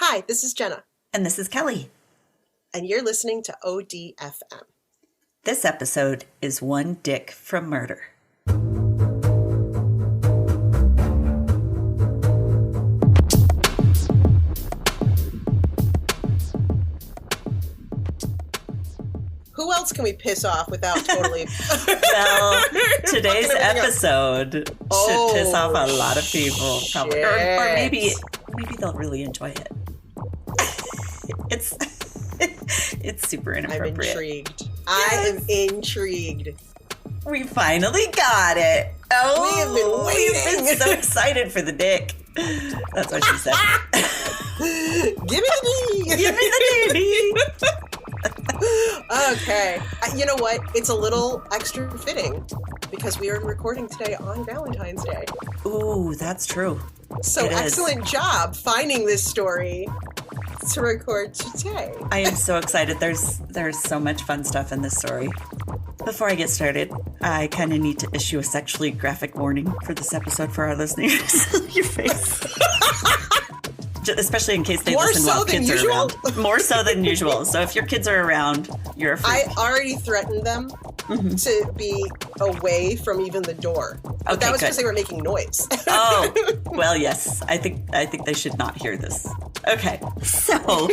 Hi, this is Jenna. And this is Kelly. And you're listening to ODFM. This episode is One Dick from Murder. Who else can we piss off without totally... Well, today's episode should piss off a lot of people. Probably. Or maybe they'll really enjoy it. It's super inappropriate. I'm intrigued. Yes. I am intrigued. We finally got it. Oh, we have been waiting. We've been so excited for the dick. That's what she said. Give me the D. Give me the D. Okay. You know what? It's a little extra fitting because we are recording today on Valentine's Day. Ooh, that's true. So excellent job finding this story to record today. I am so excited. There's so much fun stuff in this story. Before I get started, I kind of need to issue a sexually graphic warning for this episode for our listeners. Your face. Especially in case they listen while kids are around. More so than usual. So if your kids are around, you're a freak. I already threatened them to be away from even the door. But that was because they were making noise. Oh, well, yes. I think they should not hear this. Okay. So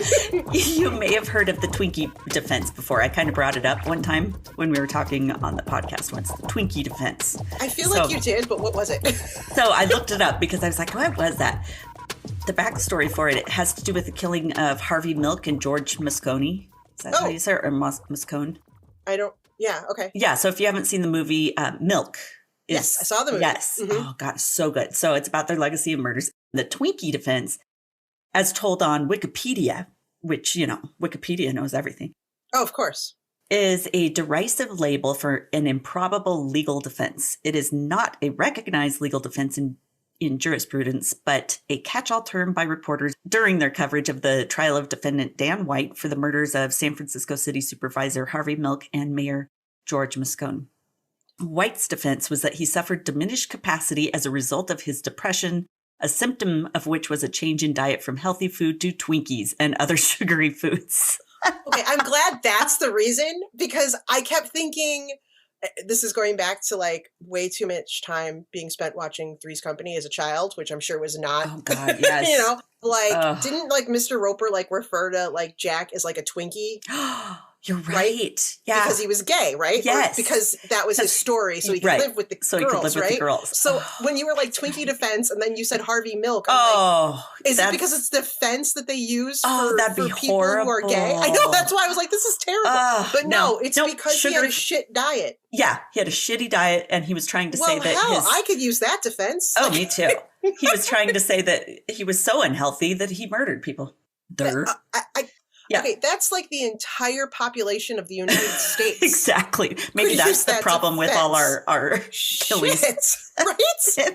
you may have heard of the Twinkie defense before. I kind of brought it up one time when we were talking on the podcast once. The Twinkie defense. I feel like you did, but what was it? So I looked it up because I was like, what was that? The backstory for it has to do with the killing of Harvey Milk and George Moscone. Is that how you say it? Or Moscone? Yeah, okay. Yeah, so if you haven't seen the movie Milk. Yes, I saw the movie. Yes. Mm-hmm. Oh, God, so good. So it's about their legacy of murders. The Twinkie defense, as told on Wikipedia, which, Wikipedia knows everything. Oh, of course. Is a derisive label for an improbable legal defense. It is not a recognized legal defense in jurisprudence, but a catch-all term by reporters during their coverage of the trial of defendant Dan White for the murders of San Francisco City Supervisor Harvey Milk and Mayor George Moscone. White's defense was that he suffered diminished capacity as a result of his depression, a symptom of which was a change in diet from healthy food to Twinkies and other sugary foods. Okay, I'm glad that's the reason, because I kept thinking... This is going back to way too much time being spent watching Three's Company as a child, which I'm sure was not. Oh God, yes. Didn't Mr. Roper refer to Jack as a Twinkie? You're right. Yeah, because he was gay, right? Yes, or because that was his story, so he could live with the girls, he could live with the girls. So when you were Twinkie defense, and then you said Harvey Milk, is it because it's defense that they use for people who are gay? I know, that's why I was like, this is terrible. But no, it's because he had a shit diet. Yeah, he had a shitty diet, and he was trying to say that I could use that defense. Oh, me too. He was trying to say that he was so unhealthy that he murdered people. Yeah. Okay, that's the entire population of the United States. Exactly. Maybe that's the problem with all our killings. Right?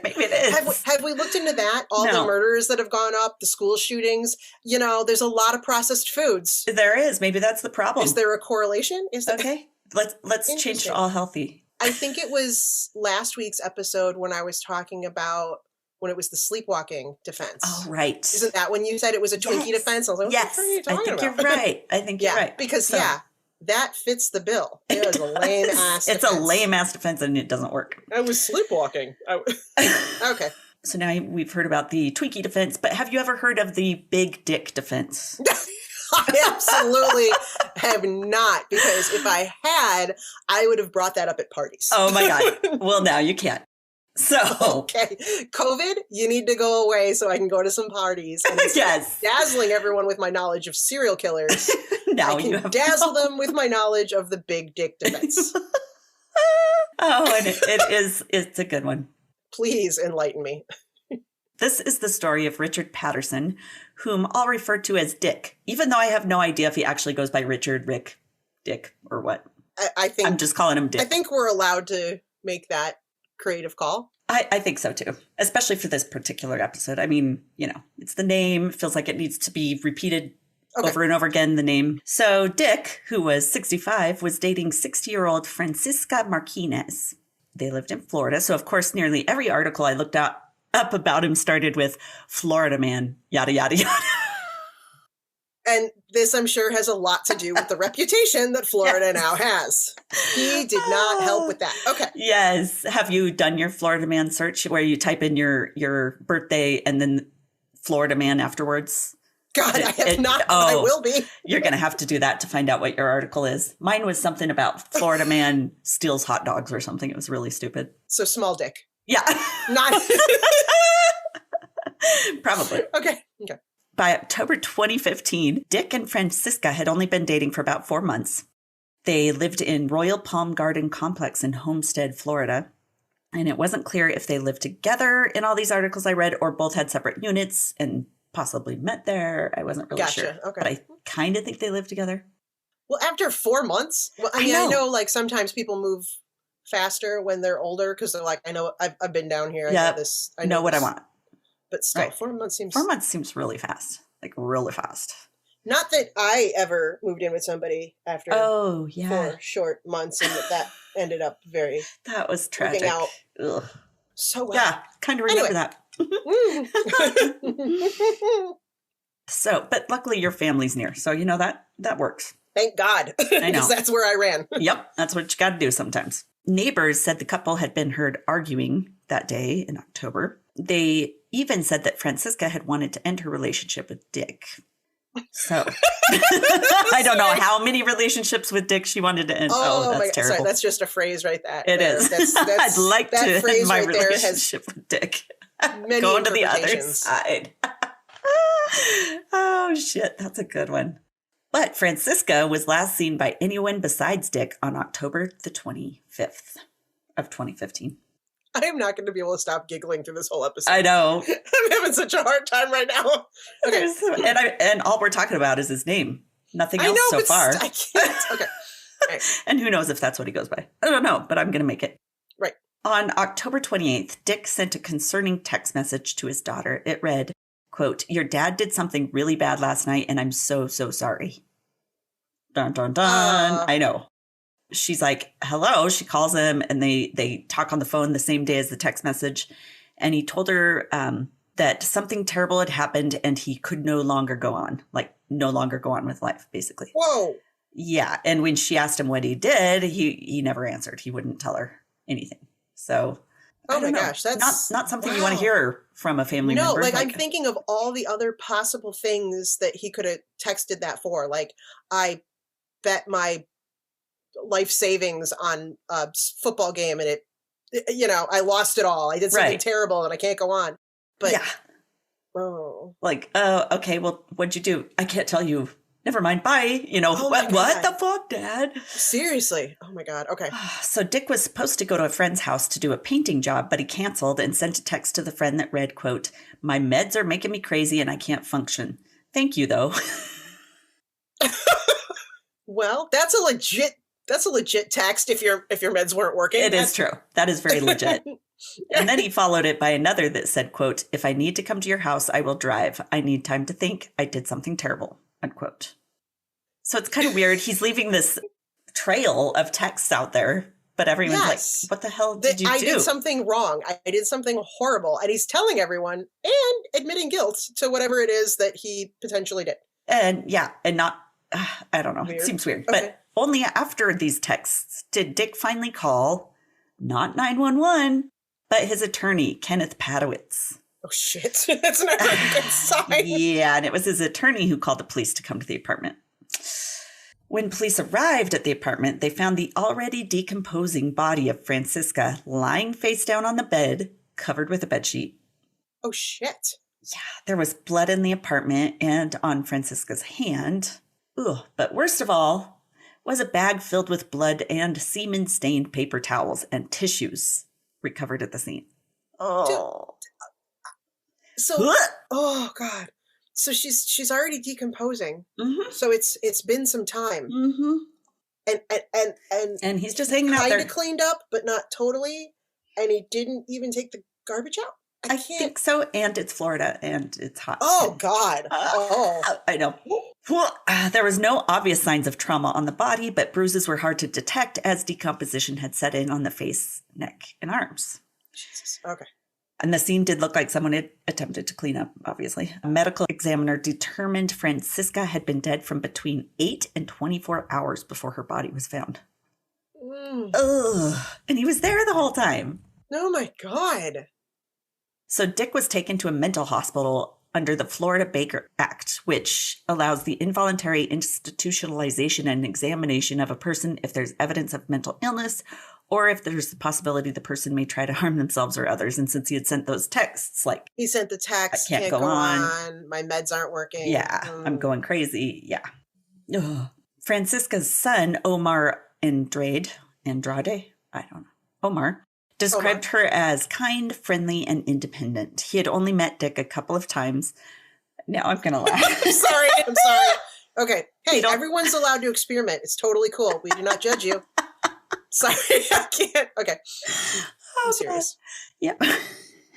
Maybe it is. Have we looked into that? All the murders that have gone up, the school shootings, there's a lot of processed foods. There is. Maybe that's the problem. Is there a correlation? Okay. Let's change to all healthy. I think it was last week's episode when I was talking about when it was the sleepwalking defense. Oh, right. Isn't that when you said it was a Twinkie defense? I was like, yes. What are you talking about? You're right. I think you're right. Because, that fits the bill. It was a lame-ass defense. It's a lame-ass defense, and it doesn't work. I was sleepwalking. Okay. So now we've heard about the Twinkie defense, but have you ever heard of the big dick defense? I absolutely have not, because if I had, I would have brought that up at parties. Oh, my God. Well, now you can't. So okay, COVID, you need to go away so I can go to some parties. And yes, dazzling everyone with my knowledge of serial killers. Now I can dazzle them with my knowledge of the big dick defense. And it's a good one. Please enlighten me. This is the story of Richard Patterson, whom I'll refer to as Dick, even though I have no idea if he actually goes by Richard, Rick, Dick, or what. I think I'm just calling him Dick. I think we're allowed to make that creative call. I think so too, especially for this particular episode. I mean, it's the name. It feels like it needs to be repeated over and over again, the name. So Dick, who was 65, was dating 60-year-old Francisca Martinez. They lived in Florida. So, of course, nearly every article I looked up about him started with Florida man, yada, yada, yada. And this, I'm sure, has a lot to do with the reputation that Florida now has. He did not help with that. Okay. Yes. Have you done your Florida man search where you type in your birthday and then Florida man afterwards? God, I have not. I will be. You're going to have to do that to find out what your article is. Mine was something about Florida man steals hot dogs or something. It was really stupid. So small dick. Yeah. Not. Probably. Okay. By October 2015, Dick and Francisca had only been dating for about 4 months. They lived in Royal Palm Garden Complex in Homestead, Florida. And it wasn't clear if they lived together in all these articles I read or both had separate units and possibly met there. I wasn't really sure. Okay. But I kind of think they lived together. Well, after 4 months, I know like sometimes people move faster when they're older because they're like, I know I've been down here. I know what I want. But still, 4 months seems... 4 months seems really fast. Like really fast. Not that I ever moved in with somebody after 4 short months and that ended up very... That was tragic. Out. Ugh. So well. Yeah, kind of remember that. So, but luckily your family's near. So, you know, that works. Thank God. I know. Because that's where I ran. Yep. That's what you got to do sometimes. Neighbors said the couple had been heard arguing that day in October. They even said that Francisca had wanted to end her relationship with Dick. So I don't know how many relationships with Dick she wanted to end. Oh, that's terrible. Sorry, that's just a phrase right there. It is. That's, I'd like that to end my relationship with Dick. Going to the other side. Oh, shit. That's a good one. But Francisca was last seen by anyone besides Dick on October the 25th of 2015. I am not going to be able to stop giggling through this whole episode. I know. I'm having such a hard time right now. Okay. And all we're talking about is his name. Nothing else so far. I can't. Okay. Right. And who knows if that's what he goes by. I don't know, but I'm going to make it. Right. On October 28th, Dick sent a concerning text message to his daughter. It read, quote, "Your dad did something really bad last night, and I'm so, so sorry." Dun, dun, dun. I know. She's like, hello. She calls him and they talk on the phone the same day as the text message. And he told her that something terrible had happened and he could no longer go on with life, basically. Whoa. Yeah. And when she asked him what he did, he never answered. He wouldn't tell her anything. So, oh my gosh, that's not something you want to hear from a family member. No, like I'm thinking of all the other possible things that he could have texted that for. Like, I bet my life savings on a football game and I lost it all. I did something terrible and I can't go on. But yeah. Oh. Like, okay, well, what'd you do? I can't tell you. Never mind. Bye. What the fuck, Dad? Seriously. Oh my God. Okay. So Dick was supposed to go to a friend's house to do a painting job, but he canceled and sent a text to the friend that read, quote, "My meds are making me crazy and I can't function. Thank you, though." Well, that's a legit text if your meds weren't working. It is true. That is very legit. And then he followed it by another that said, quote, "If I need to come to your house, I will drive. I need time to think. I did something terrible," unquote. So it's kind of weird. He's leaving this trail of texts out there, but everyone's like, what the hell did you do? I did something wrong. I did something horrible. And he's telling everyone and admitting guilt to whatever it is that he potentially did. And not, I don't know. Weird. It seems weird. Okay. But only after these texts did Dick finally call, not 911, but his attorney, Kenneth Padowitz. Oh, shit. That's not a good sign. Yeah, and it was his attorney who called the police to come to the apartment. When police arrived at the apartment, they found the already decomposing body of Francisca lying face down on the bed, covered with a bedsheet. Oh, shit. Yeah, there was blood in the apartment and on Francisca's hand. Ugh, but worst of all was a bag filled with blood and semen-stained paper towels and tissues recovered at the scene. Oh. So, oh, God. So she's already decomposing. Mm-hmm. So it's been some time. Mm-hmm. And he's just hanging out there. Kind of cleaned up, but not totally. And he didn't even take the garbage out. I think so. And it's Florida and it's hot. Oh, God. I know. There was no obvious signs of trauma on the body, but bruises were hard to detect as decomposition had set in on the face, neck, and arms. Jesus. Okay. And the scene did look like someone had attempted to clean up, obviously. A medical examiner determined Francisca had been dead from between 8 and 24 hours before her body was found. Ugh. And he was there the whole time. Oh my God. So Dick was taken to a mental hospital under the Florida Baker Act, which allows the involuntary institutionalization and examination of a person if there's evidence of mental illness or if there's the possibility the person may try to harm themselves or others. And since he had sent those texts, like... He sent the text, I can't go on. My meds aren't working. Yeah, I'm going crazy. Yeah. Ugh. Francisca's son, Omar Andrade, I don't know, Omar, described her as kind, friendly, and independent. He had only met Dick a couple of times. Now I'm going to laugh. I'm sorry. Okay. Hey, everyone's allowed to experiment. It's totally cool. We do not judge you. Sorry, I can't. Okay. I'm serious. Yep.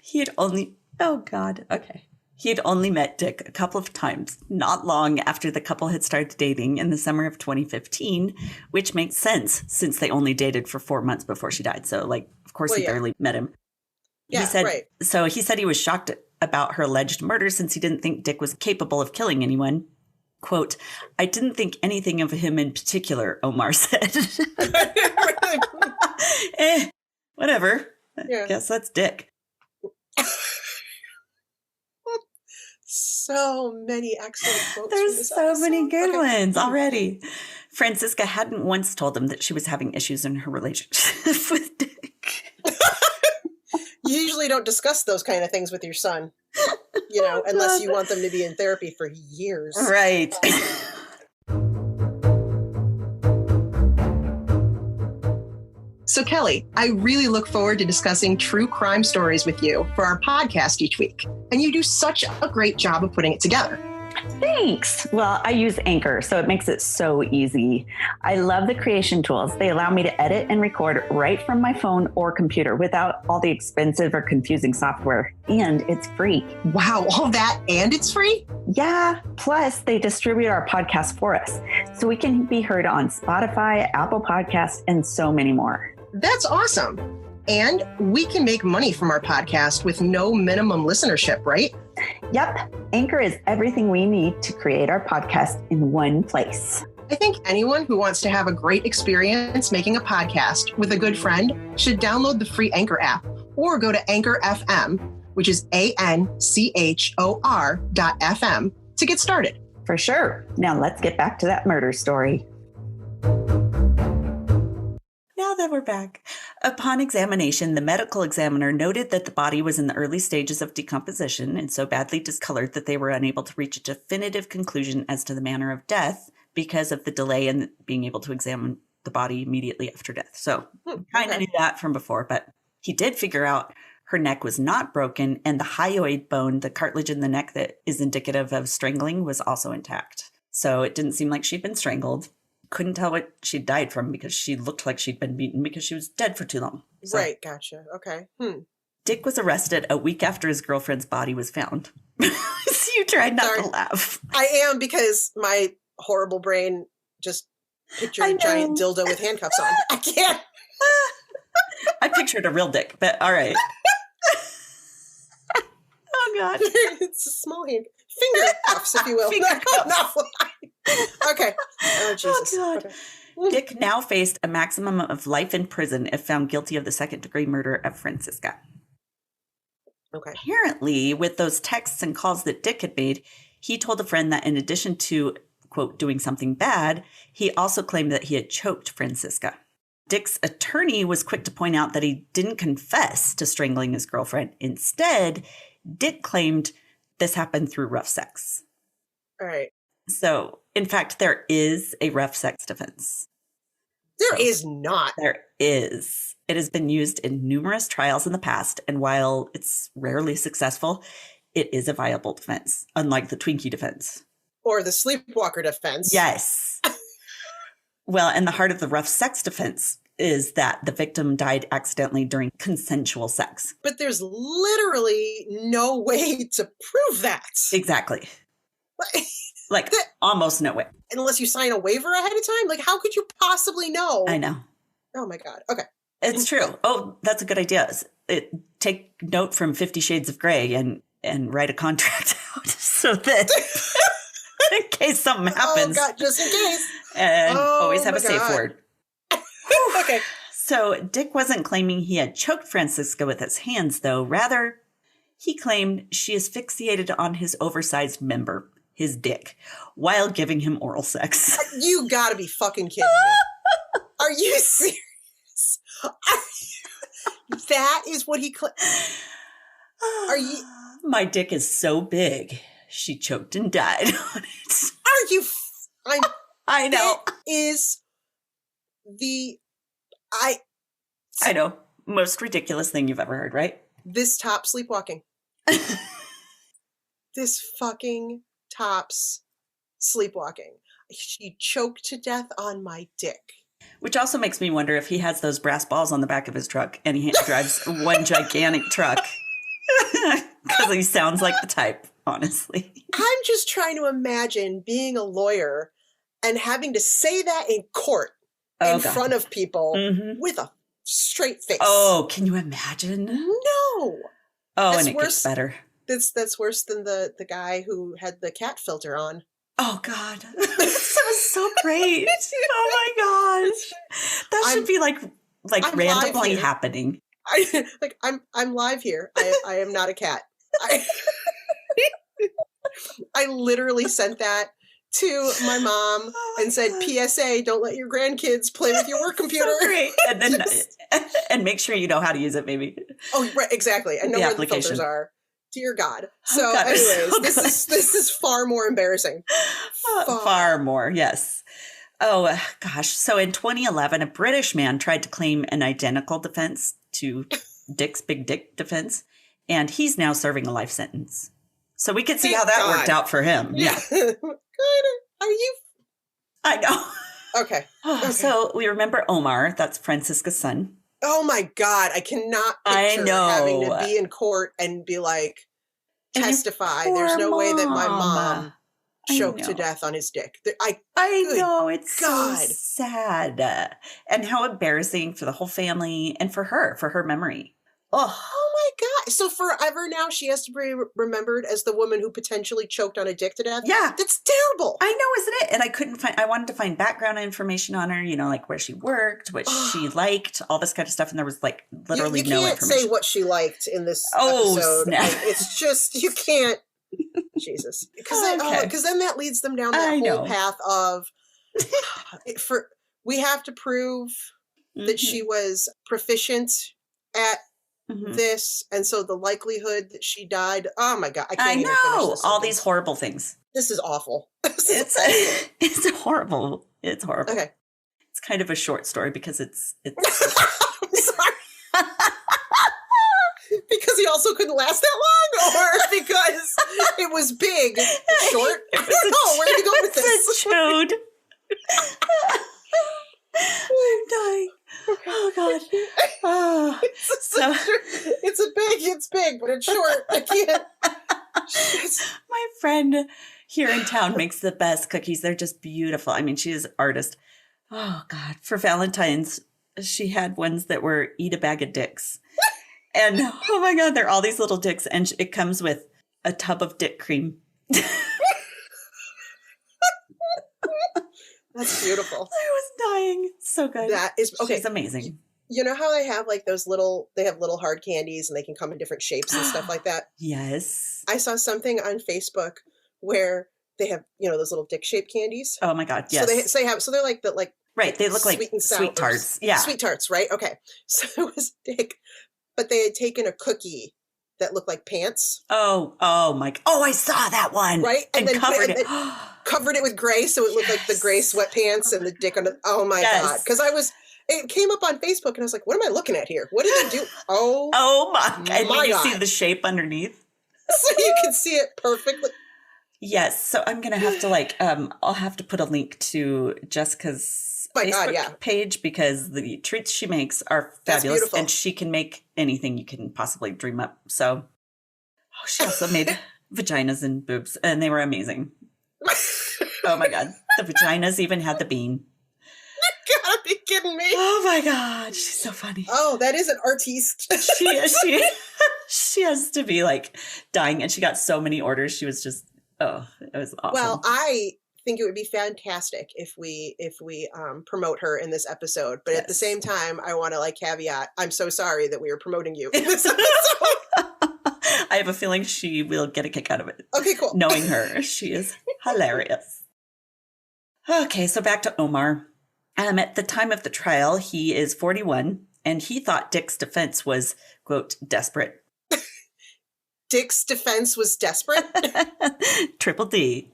He had only met Dick a couple of times, not long after the couple had started dating in the summer of 2015, which makes sense since they only dated for 4 months before she died. So, like, of course, he barely met him. Yeah, he said, right. So he said he was shocked about her alleged murder since he didn't think Dick was capable of killing anyone. Quote, I didn't think anything of him in particular, Omar said. Whatever. Yeah. I guess that's Dick. So many excellent quotes. There's so many good ones already. Francisca hadn't once told him that she was having issues in her relationship with Dick. You usually don't discuss those kind of things with your son, unless you want them to be in therapy for years. Right. So, Kelly, I really look forward to discussing true crime stories with you for our podcast each week. And you do such a great job of putting it together. Thanks. Well, I use Anchor, so it makes it so easy. I love the creation tools. They allow me to edit and record right from my phone or computer without all the expensive or confusing software. And it's free. Wow, all that and it's free? Yeah. Plus, they distribute our podcast for us, so we can be heard on Spotify, Apple Podcasts, and so many more. That's awesome. And we can make money from our podcast with no minimum listenership, right? Yep. Anchor is everything we need to create our podcast in one place. I think anyone who wants to have a great experience making a podcast with a good friend should download the free Anchor app or go to Anchor FM, which is ANCHOR.FM, to get started. For sure. Now let's get back to that murder story. Now that we're back, upon examination, the medical examiner noted that the body was in the early stages of decomposition and so badly discolored that they were unable to reach a definitive conclusion as to the manner of death because of the delay in being able to examine the body immediately after death. So kind of knew that from before, but he did figure out her neck was not broken and the hyoid bone, the cartilage in the neck that is indicative of strangling, was also intact. So it didn't seem like she'd been strangled. Couldn't tell what she died from because she looked like she'd been beaten because she was dead for too long. So, right, gotcha. Okay. Dick was arrested a week after his girlfriend's body was found. So you tried not to laugh. I am, because my horrible brain just pictured a giant dildo with handcuffs on. I can't. I pictured a real dick, but all right. Oh, God. It's a small finger cuffs, if you will. Okay. Oh, Jesus. Oh, God. Okay. Dick now faced a maximum of life in prison if found guilty of the second-degree murder of Francisca. Okay. Apparently, with those texts and calls that Dick had made, he told a friend that in addition to, quote, doing something bad, he also claimed that he had choked Francisca. Dick's attorney was quick to point out that he didn't confess to strangling his girlfriend. Instead, Dick claimed this happened through rough sex. All right. So, in fact, there is a rough sex defense. There is not. There is. It has been used in numerous trials in the past, and while it's rarely successful, it is a viable defense, unlike the Twinkie defense. Or the sleepwalker defense. Yes. Well, and the heart of the rough sex defense is that the victim died accidentally during consensual sex. But there's literally no way to prove that. Exactly. Like, almost no way. Unless you sign a waiver ahead of time? Like, how could you possibly know? I know. Oh, my God. Okay. It's true. Oh, that's a good idea. Take note from 50 Shades of Grey and write a contract out so that in case something happens. Oh, God, just in case. And always have a safe word. Okay. So Dick wasn't claiming he had choked Francisca with his hands, though. Rather, he claimed she asphyxiated on his oversized member, his dick, while giving him oral sex. You gotta be fucking kidding me. Are you serious? That is what he claimed. Are you? My dick is so big, she choked and died on it. Are you? I know. That is the... I know. Most ridiculous thing you've ever heard, right? This top sleepwalking. This fucking tops sleepwalking. She choked to death on my dick. Which also makes me wonder if he has those brass balls on the back of his truck and he drives one gigantic truck. Because he sounds like the type, honestly. I'm just trying to imagine being a lawyer and having to say that in court in front of people with a straight face. Oh, can you imagine? No. Oh, that's and it gets better. That's worse than the guy who had the cat filter on. Oh, God. That was so great. Oh, my gosh. That should be like randomly happening. I'm live here. I am not a cat. I literally sent that to my mom and said, PSA, don't let your grandkids play with your work computer. So great. And then and make sure you know how to use it, maybe. Oh, right, exactly. And know where the filters are. Dear God. So anyways, this is far more embarrassing. Far more, yes. Oh, gosh. So in 2011, a British man tried to claim an identical defense to Dick's big dick defense, and he's now serving a life sentence. So we could see how that worked out for him. Yeah. Good. Are you? I know. Okay. So we remember Omar. That's Francisca's son. Oh my God. I cannot picture having to be in court and be like, testify. There's no way that my mom choked to death on his dick. I know. It's so sad. And how embarrassing for the whole family and for her memory. Oh my God. So forever now she has to be remembered as the woman who potentially choked on a dick to death? Yeah. That's terrible. I know, isn't it? And I wanted to find background information on her, like where she worked, what she liked, all this kind of stuff. And there was literally no information. You can't say what she liked in this episode. Snap. It's just, you can't. Jesus. Because then that leads them down that whole path of, we have to prove that she was proficient at this, and so the likelihood that she died. Oh my God, I can't even finish this. All these horrible things. This is awful. It's horrible. It's horrible. Okay, it's kind of a short story because it's. I'm sorry. Because he also couldn't last that long, or because it was big, short. I don't know where to go with this. It's a chode. I'm dying. Oh God. Oh. It's big, but it's short. I can't. My friend here in town makes the best cookies. They're just beautiful. I mean, she is an artist. Oh God. For Valentine's, she had ones that were eat a bag of dicks. And oh my God, they're all these little dicks. And it comes with a tub of dick cream. That's beautiful. I was dying. So good. That is okay. She's amazing. You know how they have those little hard candies and they can come in different shapes and stuff like that? Yes. I saw something on Facebook where they have, those little dick shaped candies. Oh my God. Yes. So they're like right. They look like sweet tarts. Yeah. Sweet tarts. Right. Okay. So it was dick, but they had taken a cookie that looked like pants. Oh my. Oh, I saw that one. Right. And then covered it. Covered it with gray. So it looked like the gray sweatpants and the dick on it. Oh my God. Because it came up on Facebook and I was like, what am I looking at here? What did they do? Oh my God. And you see the shape underneath. So you can see it perfectly. Yes. So I'm going to have to I'll have to put a link to Jessica's Facebook page because the treats she makes are fabulous and she can make anything you can possibly dream up. So she also made vaginas and boobs and they were amazing. Oh my God. The vaginas even had the bean. God, be kidding me. Oh my God. She's so funny. Oh, that is an artiste. She has to be like dying. And she got so many orders. She was just, it was awesome. Well, I think it would be fantastic if we promote her in this episode. But at the same time, I want to like caveat, I'm so sorry that we are promoting you in this episode. I have a feeling she will get a kick out of it. Okay, cool. Knowing her, she is hilarious. Okay, so back to Omar. At the time of the trial, he is 41, and he thought Dick's defense was, quote, desperate. Dick's defense was desperate? Triple D.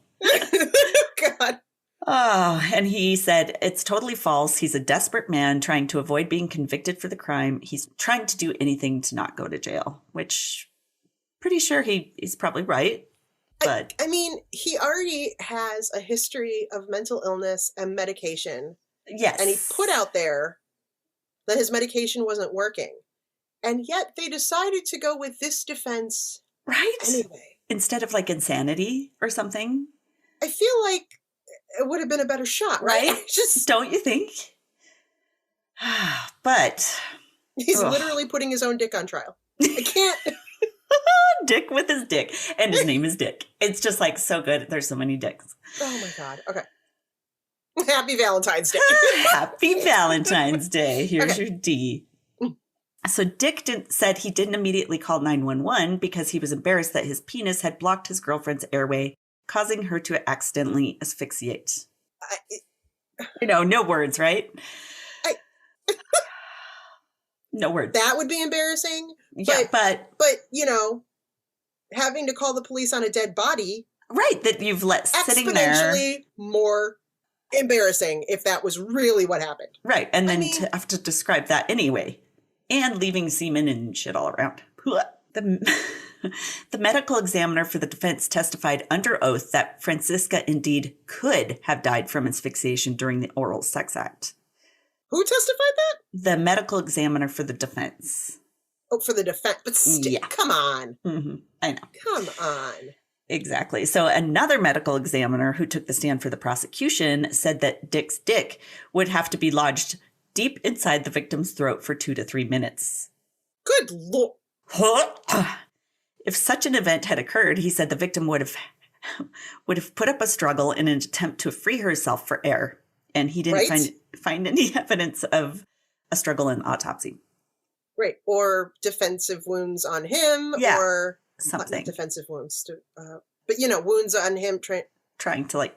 God. Oh, and he said, it's totally false. He's a desperate man trying to avoid being convicted for the crime. He's trying to do anything to not go to jail, which pretty sure he's probably right. But I mean, he already has a history of mental illness and medication. Yes. And he put out there that his medication wasn't working. And yet they decided to go with this defense. Right. Anyway. Instead of like insanity or something. I feel like it would have been a better shot, right? Don't you think? But he's literally putting his own dick on trial. I can't. Dick with his dick. And his name is Dick. It's just like so good. There's so many dicks. Oh my God. Okay. Happy Valentine's Day. Happy Valentine's Day. Here's your D. So Dick said he didn't immediately call 911 because he was embarrassed that his penis had blocked his girlfriend's airway, causing her to accidentally asphyxiate. No words, right? No words. That would be embarrassing. Yeah, but having to call the police on a dead body. Right, that you've let sitting there. Exponentially more embarrassing if that was really what happened. Right, and then to have to describe that anyway. And leaving semen and shit all around. The medical examiner for the defense testified under oath that Francisca indeed could have died from asphyxiation during the oral sex act. Who testified that? The medical examiner for the defense. Oh, for the defense. But come on. Mm-hmm. I know. Come on. Exactly. So another medical examiner who took the stand for the prosecution said that Dick's dick would have to be lodged deep inside the victim's throat for 2 to 3 minutes. Good Lord. If such an event had occurred, he said the victim would have put up a struggle in an attempt to free herself for air. And he didn't find any evidence of a struggle in the autopsy. Right. Or defensive wounds on him. Yeah, or something. Defensive wounds. But, wounds on him. Trying to,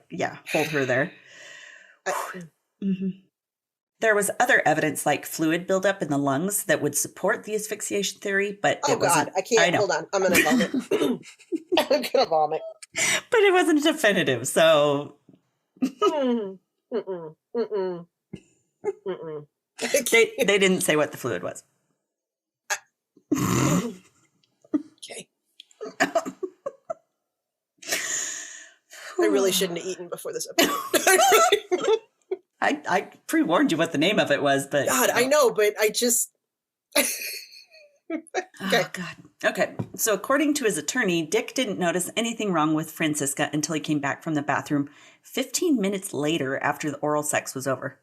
hold her there. Mm-hmm. There was other evidence like fluid buildup in the lungs that would support the asphyxiation theory, but it wasn't. I can't. Hold on. I'm going to vomit. I'm going to vomit. But it wasn't definitive, so. They didn't say what the fluid was. Okay. I really shouldn't have eaten before this episode. I pre-warned you what the name of it was, but... God, I know, but I just... Okay. Oh, God. Okay. So according to his attorney, Dick didn't notice anything wrong with Francisca until he came back from the bathroom 15 minutes later after the oral sex was over.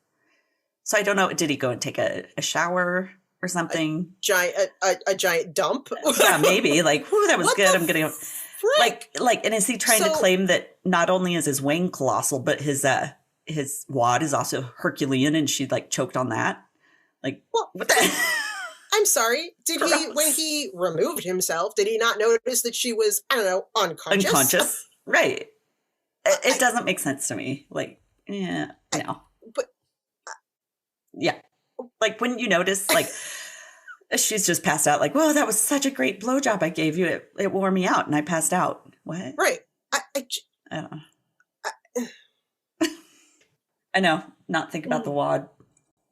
So I don't know. Did he go and take a shower or something? A giant dump? Yeah, maybe. Like, whoo, that was good. I'm going to... Like, and is he trying to claim that not only is his wang colossal, but his wad is also Herculean and she choked on that? Like, what the... I'm sorry. Did he, when he removed himself, did he not notice that she was, I don't know, unconscious? Unconscious. Right. It doesn't make sense to me. No. But... yeah. Wouldn't you notice, she's just passed out, whoa, that was such a great blowjob I gave you. It wore me out and I passed out. What? Right. I don't know. I know. Not think about the wad.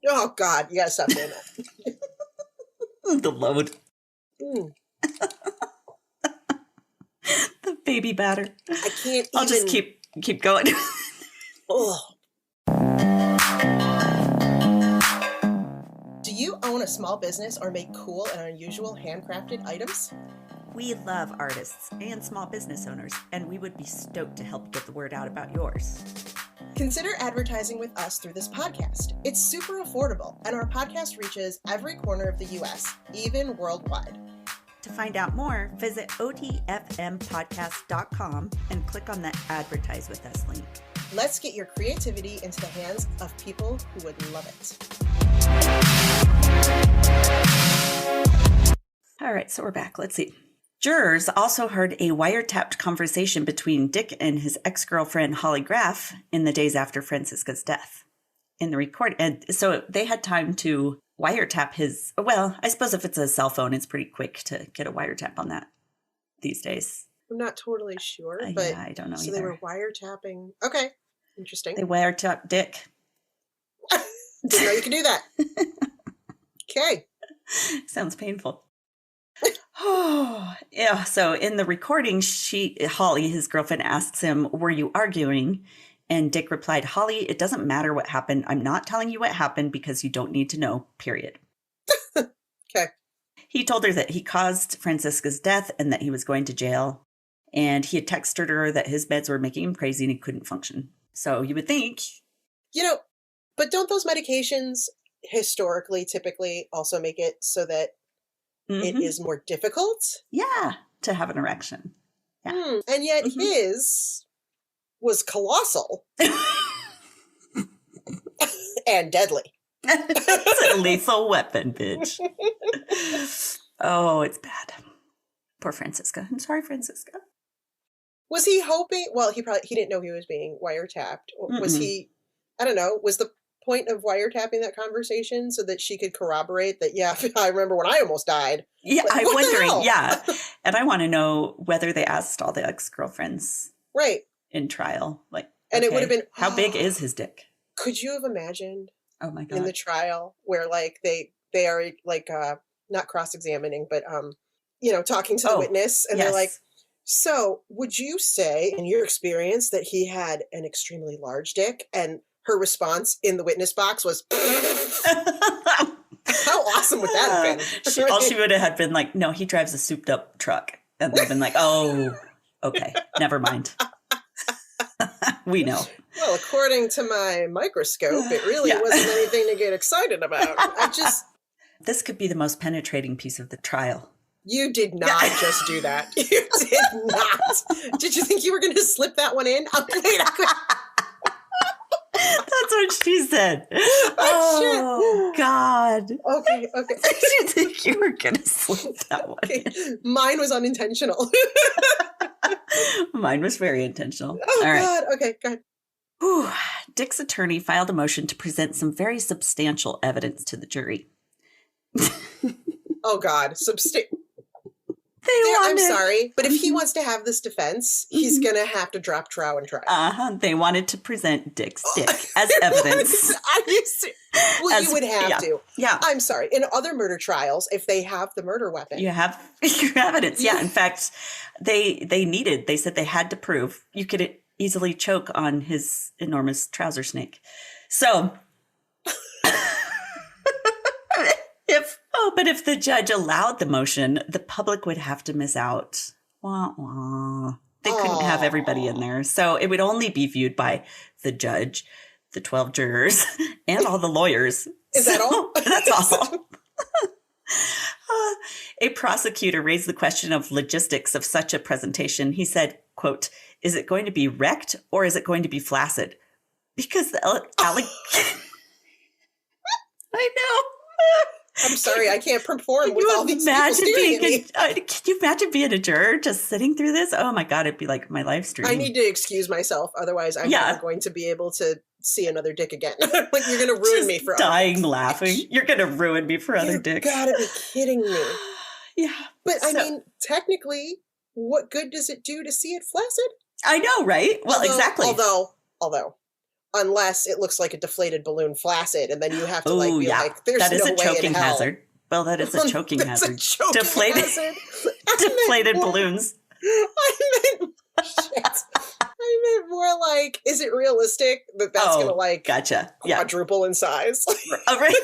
Oh, God. You got to stop doing that. The load. The baby batter. I can't I'll just keep going. Oh. Do you own a small business or make cool and unusual handcrafted items? We love artists and small business owners, and we would be stoked to help get the word out about yours. Consider advertising with us through this podcast. It's super affordable, and our podcast reaches every corner of the U.S., even worldwide. To find out more, visit otfmpodcast.com and click on the Advertise with Us link. Let's get your creativity into the hands of people who would love it. All right, so we're back. Let's see. Jurors also heard a wiretapped conversation between Dick and his ex-girlfriend, Holly Graff, in the days after Francisca's death. In the record, and so they had time to wiretap his, well, I suppose if it's a cell phone, it's pretty quick to get a wiretap on that these days. I'm not totally sure, but yeah, I don't know so either. They were wiretapping. Okay, interesting. They wiretapped Dick. Didn't know you could do that. Okay. Sounds painful. Oh, yeah. So in the recording, Holly, his girlfriend, asks him, "Were you arguing?" And Dick replied, "Holly, it doesn't matter what happened. I'm not telling you what happened because you don't need to know, period." Okay. He told her that he caused Francisca's death and that he was going to jail. And he had texted her that his meds were making him crazy and he couldn't function. So you would think. But don't those medications historically typically also make it so that it is more difficult? Yeah, to have an erection. Yeah. And yet his was colossal and deadly. It's a lethal weapon, bitch. Oh, it's bad. Poor Francisca. I'm sorry, Francisca. Was he hoping? Well, he didn't know he was being wiretapped. Was he? I don't know. Was the point of wiretapping that conversation so that she could corroborate that? Yeah, I remember when I almost died. Yeah, like, I'm wondering. Yeah, and I want to know whether they asked all the ex-girlfriends, right, in trial. Like, and it would have been how big is his dick? Could you have imagined? Oh my God! In the trial where like they are like not cross-examining, but talking to the witness, and they're like, "So, would you say, in your experience, that he had an extremely large dick?" And her response in the witness box was, "How awesome would that have been?" All she would have had been like, "No, he drives a souped-up truck," and they've been like, "Oh, okay, never mind." We know. Well, according to my microscope, it really wasn't anything to get excited about. This could be the most penetrating piece of the trial. You did not just do that. You did not. Did you think you were going to slip that one in? That's what she said. Oh, God. Okay. Did you think you were going to slip that one in? Mine was unintentional. Mine was very intentional. Oh, all right. God. Okay, go ahead. Whew. Dick's attorney filed a motion to present some very substantial evidence to the jury. Oh, God. I'm sorry, but if he wants to have this defense, he's going to have to drop trow and try. They wanted to present Dick's dick as evidence. Well, you would have to. Yeah. I'm sorry. In other murder trials, if they have the murder weapon. You have your evidence. Yeah. In fact, they said they had to prove you could easily choke on his enormous trouser snake. So... But if the judge allowed the motion, the public would have to miss out. Wah, wah. They couldn't have everybody in there. So it would only be viewed by the judge, the 12 jurors, and all the lawyers. Is that all? That's all. A prosecutor raised the question of logistics of such a presentation. He said, quote, "Is it going to be wrecked or is it going to be flaccid?" Because the I know. I'm sorry, I can't perform with all these people staring at me. Can you imagine being a juror just sitting through this? Oh my God, it'd be like my live stream. I need to excuse myself, otherwise I'm never going to be able to see another dick again. Like, you're going to ruin me for dying laughing. You're going to ruin me for other dicks. You gotta be kidding me. Yeah. But I mean, technically, what good does it do to see it flaccid? I know, right? Well, exactly. Although, unless it looks like a deflated balloon flaccid, and then you have to like there's that is no a way choking in hell. hazard. Well, that is a choking hazard. Deflated balloons. I meant more like, is it realistic that that's going to gotcha. quadruple in size? Oh, right.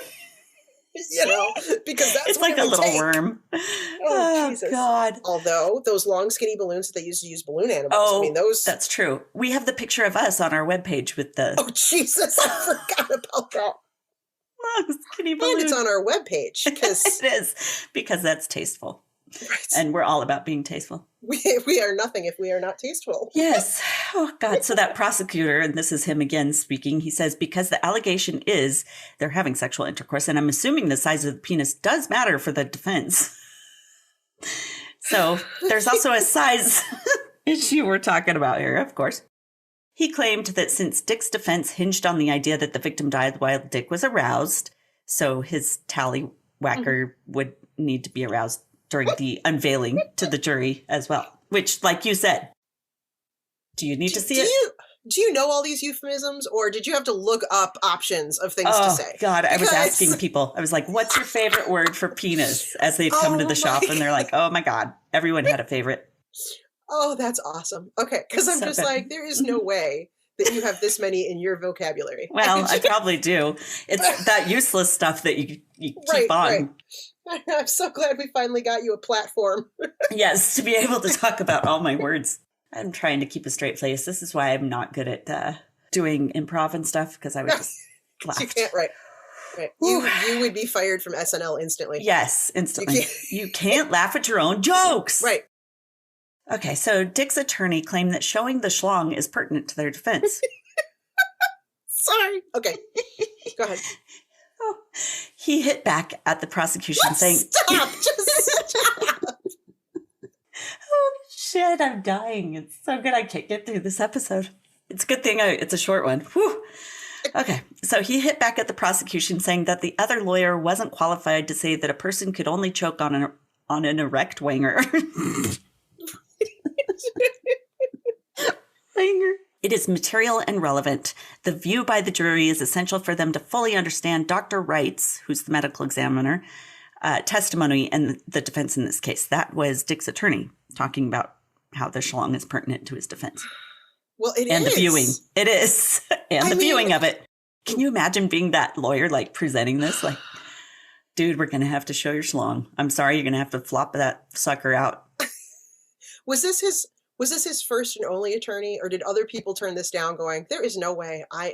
because that's it's like a little worm. Oh, Jesus. God. Although those long, skinny balloons that they used to use balloon animals, those. That's true. We have the picture of us on our webpage with the. Oh, Jesus. I forgot about that. Long, skinny balloon. And it's on our webpage. It is, because that's tasteful. Right. And we're all about being tasteful. We are nothing if we are not tasteful. Yes. Oh, God. So that prosecutor, and this is him again speaking, he says, because the allegation is they're having sexual intercourse, and I'm assuming the size of the penis does matter for the defense. So there's also a size issue we're talking about here, of course. He claimed that since Dick's defense hinged on the idea that the victim died while Dick was aroused, so his tallywhacker would need to be aroused during the unveiling to the jury as well, which, like you said, do you need to see it? Do you know all these euphemisms, or did you have to look up options of things to say? God, I was asking people. I was like, what's your favorite word for penis? As they'd come to the shop, and they're like, oh my God, everyone had a favorite. Oh, that's awesome. Okay, because I'm just like, there is no way that you have this many in your vocabulary. Well, I probably do. It's that useless stuff that you keep on. Right. I'm so glad we finally got you a platform. Yes, to be able to talk about all my words. I'm trying to keep a straight face. This is why I'm not good at doing improv and stuff, because I would just laugh. You can't, right. You would be fired from SNL instantly. Yes, instantly. You can't laugh at your own jokes. Right. Okay, so Dick's attorney claimed that showing the schlong is pertinent to their defense. Sorry. Okay, go ahead. Oh, he hit back at the prosecution saying... Stop! Just stop! Oh, shit, I'm dying. It's so good I can't get through this episode. It's a good thing it's a short one. Whew. Okay, so he hit back at the prosecution saying that the other lawyer wasn't qualified to say that a person could only choke on an erect wanger. It is material and relevant. The view by the jury is essential for them to fully understand Dr. Wright's, who's the medical examiner, testimony and the defense in this case. That was Dick's attorney talking about how the schlong is pertinent to his defense. Well, it is. And the viewing. It is. And the viewing of it. Can you imagine being that lawyer, like, presenting this? Like, dude, we're going to have to show your schlong. I'm sorry, you're going to have to flop that sucker out. Was this his first and only attorney, or did other people turn this down going, there is no way I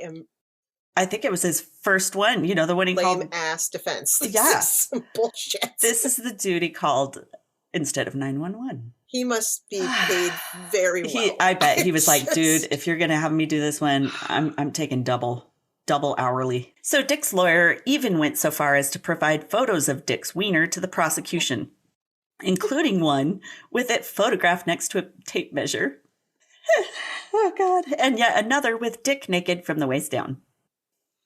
think it was his first one, the one he called... lame-ass defense. This is some bullshit. This is the dude he called instead of 911. He must be paid very well. I bet he was like, dude, if you're going to have me do this one, I'm taking double hourly. So Dick's lawyer even went so far as to provide photos of Dick's wiener to the prosecution, including one with it photographed next to a tape measure. Oh, God. And yet another with Dick naked from the waist down.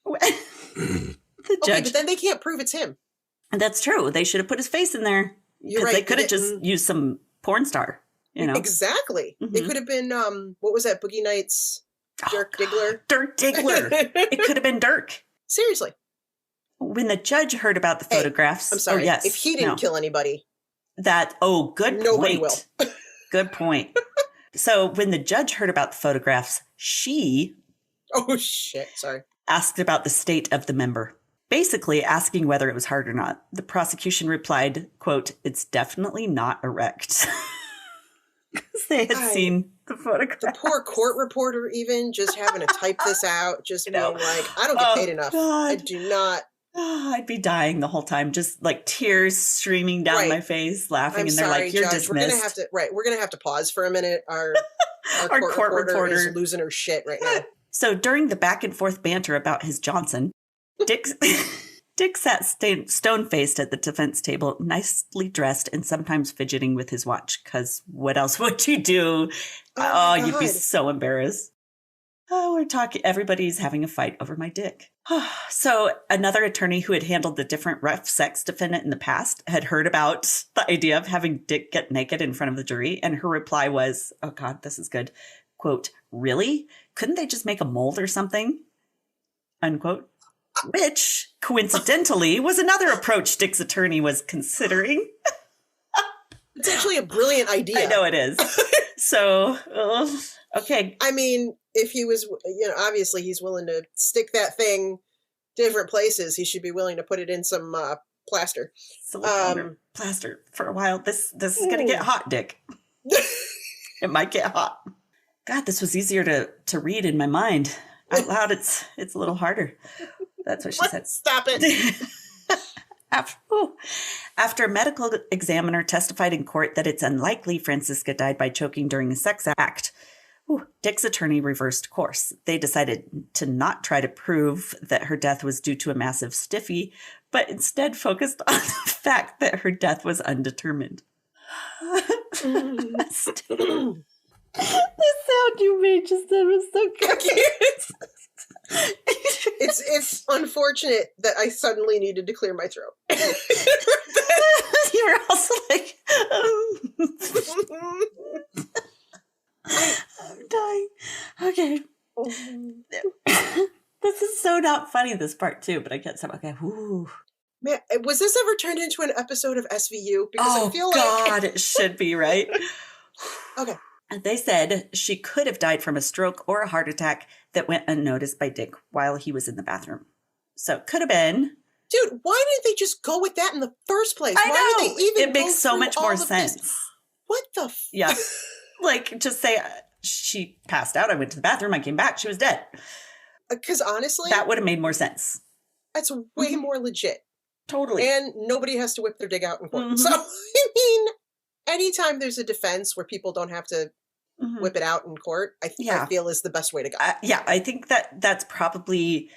The judge. Okay, but then they can't prove it's him. And that's true. They should have put his face in there. You're right. They could have just used some porn star, Exactly. Mm-hmm. It could have been, what was that, Boogie Nights? Dirk Diggler? Dirk Diggler. It could have been Dirk. Seriously. When the judge heard about the photographs. I'm sorry. Yes. If he didn't kill anybody. Good Nobody point. Will. Good point. So when the judge heard about the photographs, she... Oh, shit. Sorry. Asked about the state of the member. Basically asking whether it was hard or not. The prosecution replied, quote, "It's definitely not erect." Because they had seen the photograph. The poor court reporter even just having to type this out, just being like, I don't get paid enough. God. I do not. I'd be dying the whole time, just like tears streaming down my face, laughing, and they're like, "You're dismissed." We're gonna have to pause for a minute. Our court reporter is losing her shit right now. So during the back and forth banter about his Johnson, Dick sat stone-faced at the defense table, nicely dressed and sometimes fidgeting with his watch, because what else would you do? Oh, you'd be so embarrassed. Oh, everybody's having a fight over my dick. So another attorney who had handled the different rough sex defendant in the past had heard about the idea of having Dick get naked in front of the jury, and her reply was, oh God, this is good, quote, "Really? Couldn't they just make a mold or something?" Unquote. Which, coincidentally, was another approach Dick's attorney was considering. It's actually a brilliant idea. I know it is. So, okay. I mean, if he was, obviously he's willing to stick that thing different places, he should be willing to put it in some plaster. Silicone plaster for a while. This is going to get hot, Dick. It might get hot. God, this was easier to read in my mind. Out loud, it's a little harder. That's what she said. Stop it. After a medical examiner testified in court that it's unlikely Franziska died by choking during a sex act, Dick's attorney reversed course. They decided to not try to prove that her death was due to a massive stiffy, but instead focused on the fact that her death was undetermined. The sound you made just then was so cute. It's unfortunate that I suddenly needed to clear my throat. You were also like, I'm dying. Okay. This is so not funny, this part too, but I can't stop. Okay. Whew. Man, was this ever turned into an episode of SVU? Because I feel God, it should be, right? Okay. They said she could have died from a stroke or a heart attack that went unnoticed by Dick while he was in the bathroom. So it could have been. Dude, why didn't they just go with that in the first place? I know. Why did they even it makes so much more sense. What the Yeah. Like, just say she passed out. I went to the bathroom. I came back. She was dead. Because honestly, that would have made more sense. That's way more legit. Totally. And nobody has to whip their dick out in court. So, I mean, anytime there's a defense where people don't have to whip it out in court, I feel is the best way to go. I think that's probably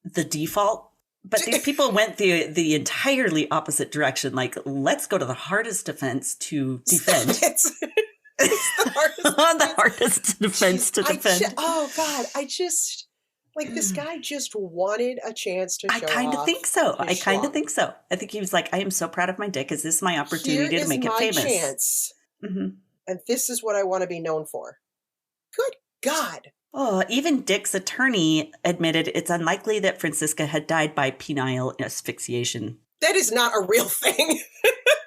the default. But these people went the entirely opposite direction. Like, let's go to the hardest defense to defend. It's the hardest defense to defend. Oh, God. Like, this guy just wanted a chance to show off. I kind of think so. I think he was like, I am so proud of my dick. Is this my opportunity to make it famous? Chance. And this is what I want to be known for. Good God. Oh, even Dick's attorney admitted it's unlikely that Franziska had died by penile asphyxiation. That is not a real thing.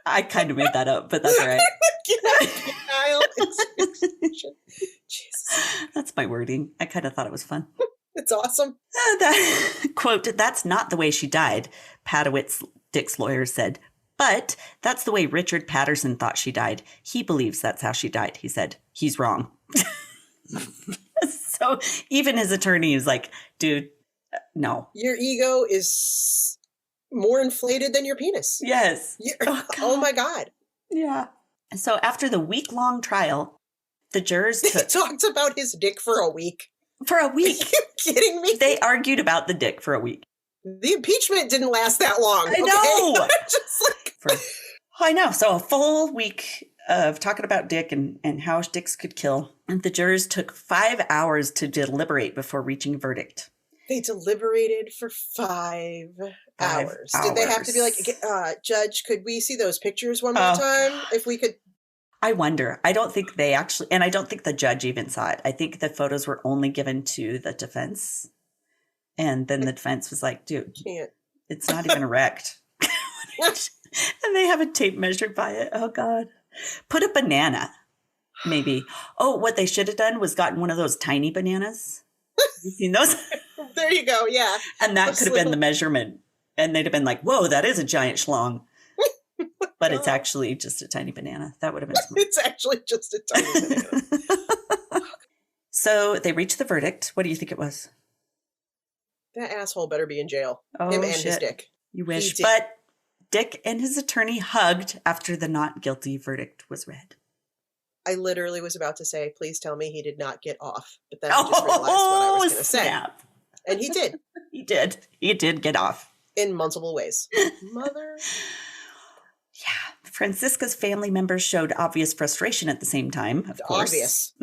I kind of made that up, but that's all right. Penile asphyxiation. Jesus. That's my wording. I kind of thought it was fun. It's awesome. Quote, that's not the way she died, Padowitz, Dick's lawyer, said. But that's the way Richard Patterson thought she died. He believes that's how she died, he said. He's wrong. So even his attorney is like, dude, no. Your ego is more inflated than your penis. Yes. Oh my God. Yeah. So after the week-long trial, the jurors They talked about his dick for a week. For a week. Are you kidding me? They argued about the dick for a week. The impeachment didn't last that long. I know. I know. So a full week of talking about Dick and how dicks could kill. And the jurors took 5 hours to deliberate before reaching a verdict. They deliberated for 5 hours. Did they have to be like, Judge, could we see those pictures one more time? God. If we could. I wonder. I don't think they actually, and I don't think the judge even saw it. I think the photos were only given to the defense. And then the defense was like, dude, it's not even erect. And they have a tape measure by it. Oh, God. Put a banana, maybe. Oh, what they should have done was gotten one of those tiny bananas. You seen those? There you go, yeah. And that could have been the measurement. And they'd have been like, whoa, that is a giant schlong. But it's actually just a tiny banana. That would have been smart. It's actually just a tiny banana. So they reached the verdict. What do you think it was? That asshole better be in jail. Oh, him and his dick. You wish. But Dick and his attorney hugged after the not guilty verdict was read. I literally was about to say, please tell me he did not get off. But then I just realized what I was going to say. And he did. He did. He did get off. In multiple ways. Mother. Yeah. Franziska's family members showed obvious frustration at the same time, of course. Obvious.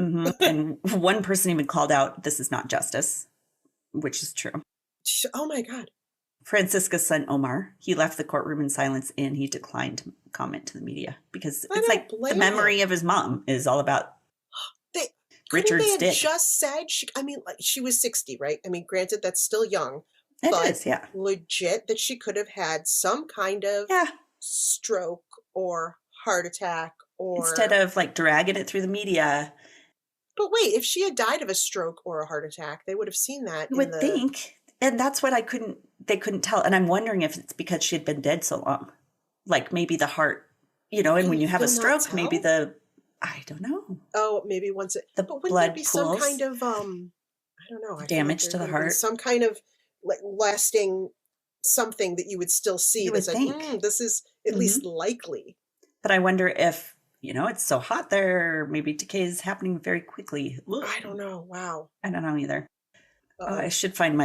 And one person even called out, this is not justice, which is true. Oh, my God. Franziska's son, Omar, he left the courtroom in silence and he declined to comment to the media because it's like the memory of his mom is all about Richard's dick. Just said, she was 60, right? I mean, granted, that's still young. It is, yeah. Legit that she could have had some kind of stroke or heart attack or... Instead of like dragging it through the media. But wait, if she had died of a stroke or a heart attack, they would have seen that. You would think. And that's what they couldn't tell. And I'm wondering if it's because she had been dead so long. Like maybe the heart, and when you have a stroke, maybe I don't know. Oh, maybe once but wouldn't there be some kind of, I don't know. Damage to the heart? Some kind of lasting something that you would still see that said, this is at least likely. But I wonder if, it's so hot there, maybe decay is happening very quickly. I don't know. Wow. I don't know either. I have to find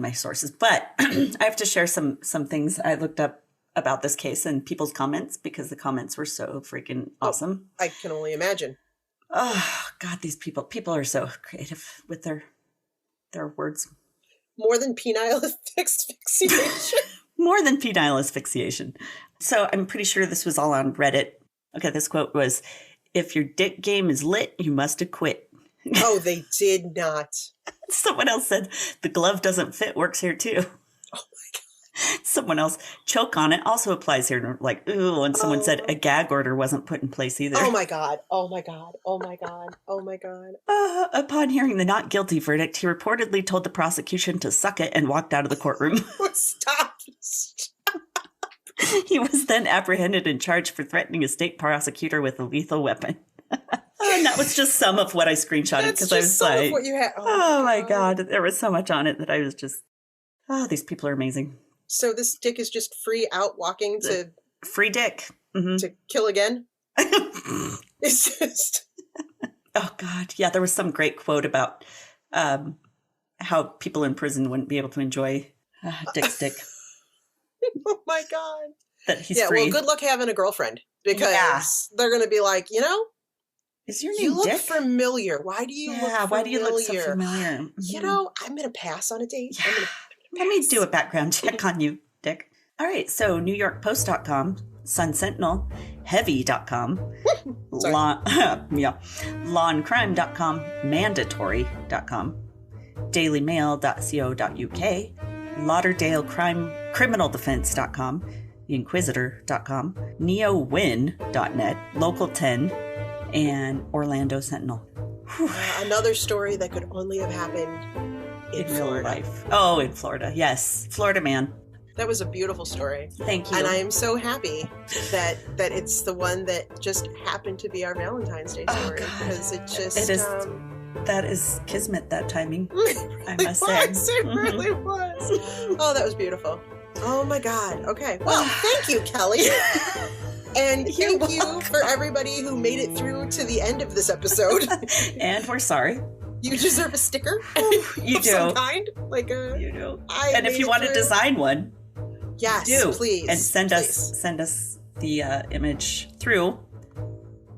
my sources, but I have to share some things I looked up about this case and people's comments because the comments were so freaking awesome. I can only imagine. Oh God, these people are so creative with their words. More than penile asphyxiation. More than penile asphyxiation. So I'm pretty sure this was all on Reddit. Okay, this quote was, "If your dick game is lit, you must have quit." Oh, they did not. Someone else said, "The glove doesn't fit works here too." Oh my God. Someone else, "Choke on it also applies here." Like, ooh, and someone said a gag order wasn't put in place either. Oh my God. Oh my God. Oh my God. Oh my God. Upon hearing the not guilty verdict, he reportedly told the prosecution to suck it and walked out of the courtroom. Stop. He was then apprehended and charged for threatening a state prosecutor with a lethal weapon. And that was just some of what I screenshotted because I was like, what you had. Oh my God. There was so much on it that I was just, these people are amazing. So this dick is just free out walking to... Free dick. Mm-hmm. To kill again? It's just... Oh God. Yeah, there was some great quote about how people in prison wouldn't be able to enjoy Dick's dick. Oh my God. That he's free. Well, good luck having a girlfriend because they're going to be like, is your name you look Dick? Familiar. Why do you look familiar? Why do you look so familiar? Mm-hmm. I'm going to pass on a date. Yeah. Let me do a background check on you, Dick. All right. So NewYorkPost.com, Sun Sentinel, Heavy.com, LawandCrime.com, Mandatory.com, DailyMail.co.uk, LauderdaleCriminalDefense.com, TheInquisitor.com, NeoWin.net, Local 10, and Orlando Sentinel. Another story that could only have happened in real life. Oh, in Florida. Yes. Florida man. That was a beautiful story. Thank you. And I am so happy that it's the one that just happened to be our Valentine's Day story. Because it is. That is kismet, that timing. I must say. It really was. Oh, that was beautiful. Oh my God. Okay. Well, thank you, Kelly. And thank you for everybody who made it through to the end of this episode. And we're sorry. You deserve a sticker. You do. Some kind. You do. And if you want to design one, yes, do. Please. And send us the image through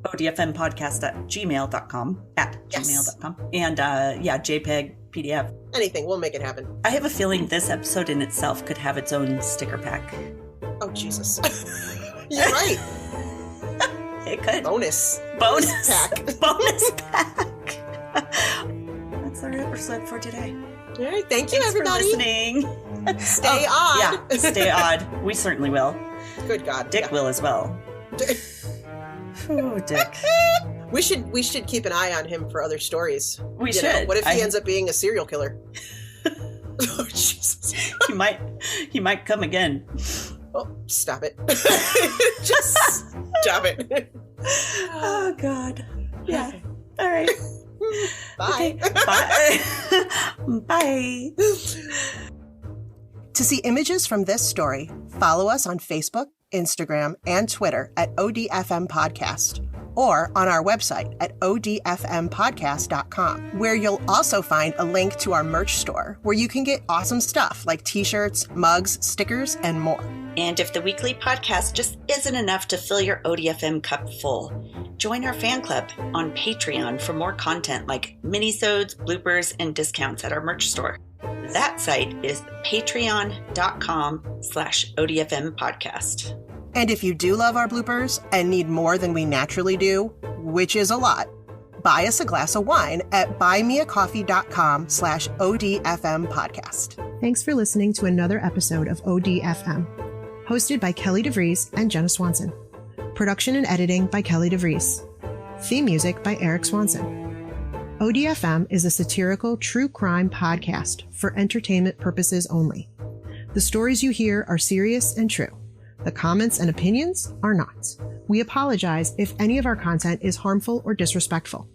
odfmpodcast@gmail.com gmail.com. And JPEG, PDF. Anything. We'll make it happen. I have a feeling this episode in itself could have its own sticker pack. Oh, Jesus. You're right. It could. Bonus pack. Bonus pack. That's our episode for today. All right. Thank you, everybody. For listening. Stay odd. Yeah, stay odd. We certainly will. Good God. Dick will as well. Oh, Dick. We should keep an eye on him for other stories. We should. What if he ends up being a serial killer? Oh, Jesus. He might come again. Oh, stop it. Just stop it. Oh, God. Yeah. All right. Bye. Okay. Bye. Bye. To see images from this story, follow us on Facebook, Instagram, and Twitter at ODFM Podcast, or on our website at odfmpodcast.com, where you'll also find a link to our merch store, where you can get awesome stuff like t-shirts, mugs, stickers, and more. And if the weekly podcast just isn't enough to fill your ODFM cup full, join our fan club on Patreon for more content like minisodes, bloopers, and discounts at our merch store. That site is patreon.com/ODFM podcast. And if you do love our bloopers and need more than we naturally do, which is a lot, buy us a glass of wine at buymeacoffee.com/ODFM podcast. Thanks for listening to another episode of ODFM, hosted by Kelly DeVries and Jenna Swanson. Production and editing by Kelly DeVries. Theme music by Eric Swanson. ODFM is a satirical true crime podcast for entertainment purposes only. The stories you hear are serious and true. The comments and opinions are not. We apologize if any of our content is harmful or disrespectful.